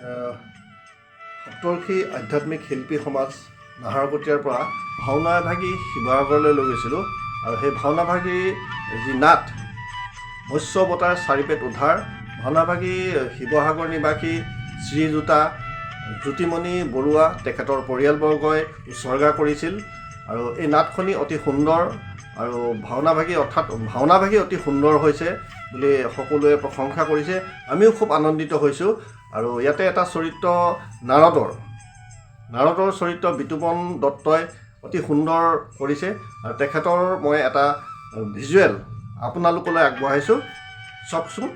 সপ্তৰ্ষি আধ্যাত্মিক শিল্পী সমাজ নাহৰকটীয়াৰ পৰা ভাওনা ভাগি শিৱসাগৰলৈ লৈ গৈছিলোঁ আৰু সেই ভাওনা ভাগিৰ যি নাট মৎস্য অৱতাৰ চাৰিপেট উদ্ধাৰ ভাওনা ভাগি শিৱসাগৰ নিবাসী শ্ৰী দুটা জ্যোতিমণি বৰুৱা তেখেতৰ পৰিয়ালবৰ্গই উৎসৰ্গা কৰিছিল আৰু এই নাটখনি অতি সুন্দৰ আৰু ভাওনা ভাগি অতি সুন্দৰ হৈছে বুলি সকলোৱে প্ৰশংসা কৰিছে। আমিও খুব আনন্দিত হৈছোঁ আৰু ইয়াতে এটা চৰিত্ৰ নাৰদৰ চৰিত্ৰ বিতুপন দত্তই অতি সুন্দৰ কৰিছে আৰু তেখেতৰ মই এটা ভিজুৱেল আপোনালোকলৈ আগবঢ়াইছোঁ, চাওকচোন।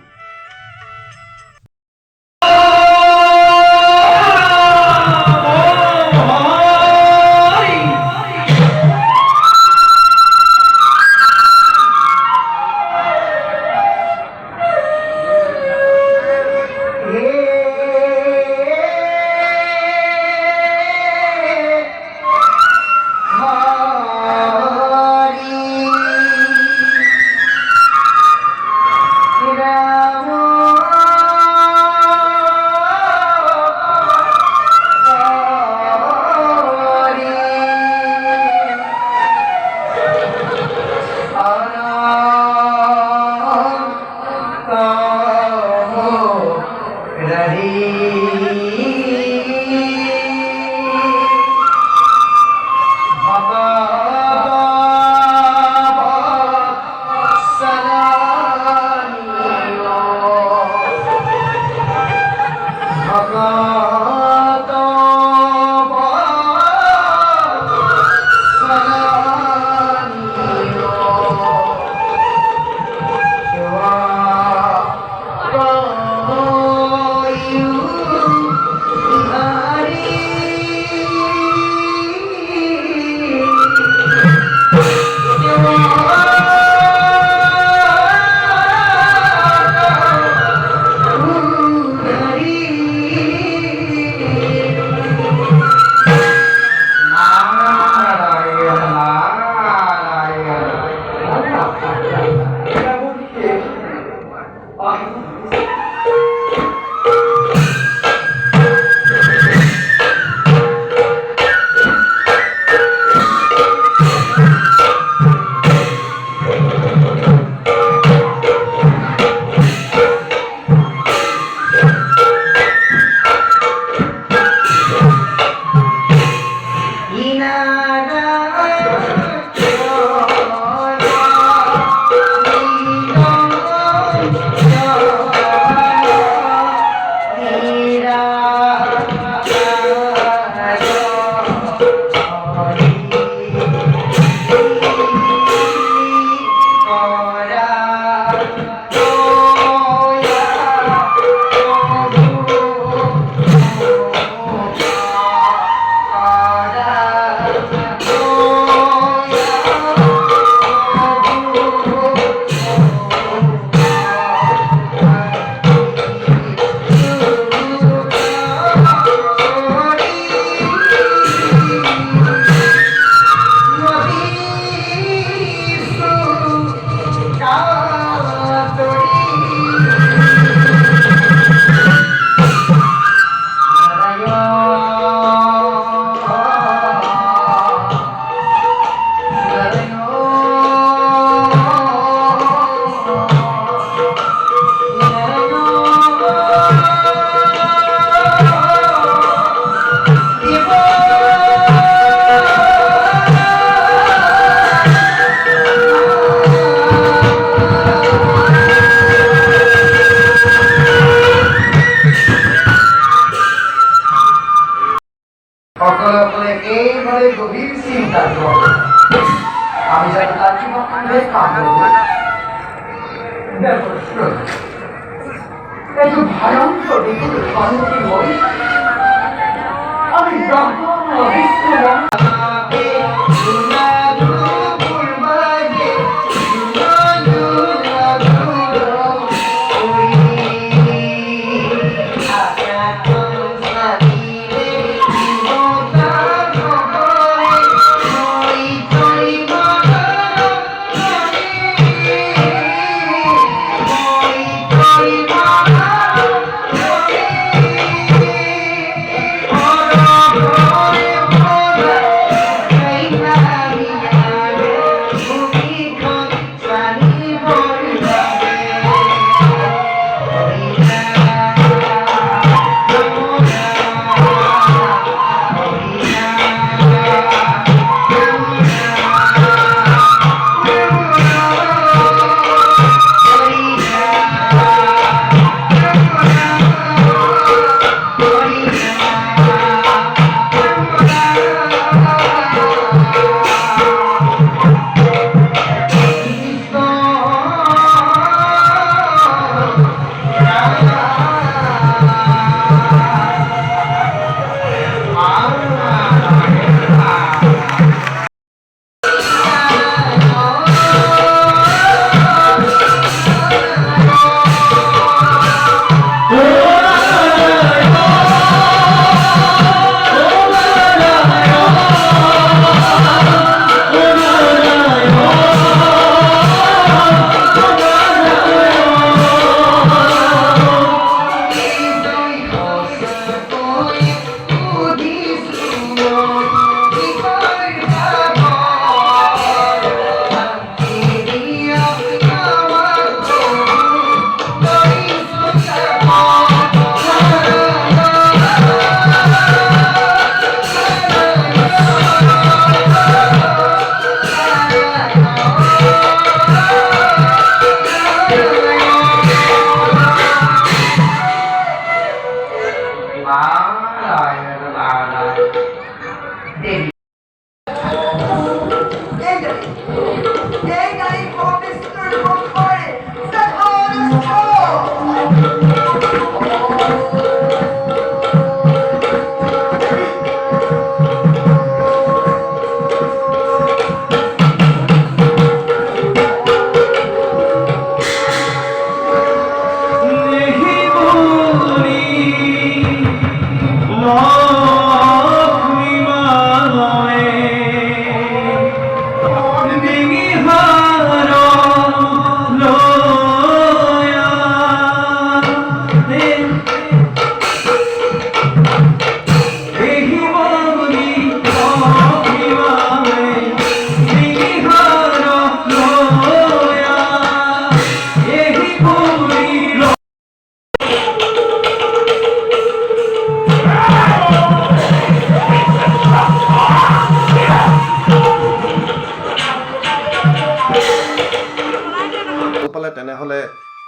পালে তেনেহ'লে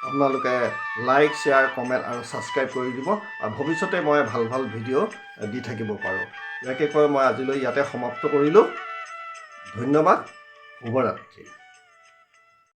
আপোনালোকে লাইক শ্বেয়াৰ কমেণ্ট আৰু ছাবস্ক্ৰাইব কৰি দিব আৰু ভৱিষ্যতে মই ভাল ভাল ভিডিঅ' দি থাকিব পাৰোঁ। ইয়াকে কৈ মই আজিলৈ ইয়াতে সমাপ্ত কৰিলোঁ। ধন্যবাদ। শুভৰাত্ৰি।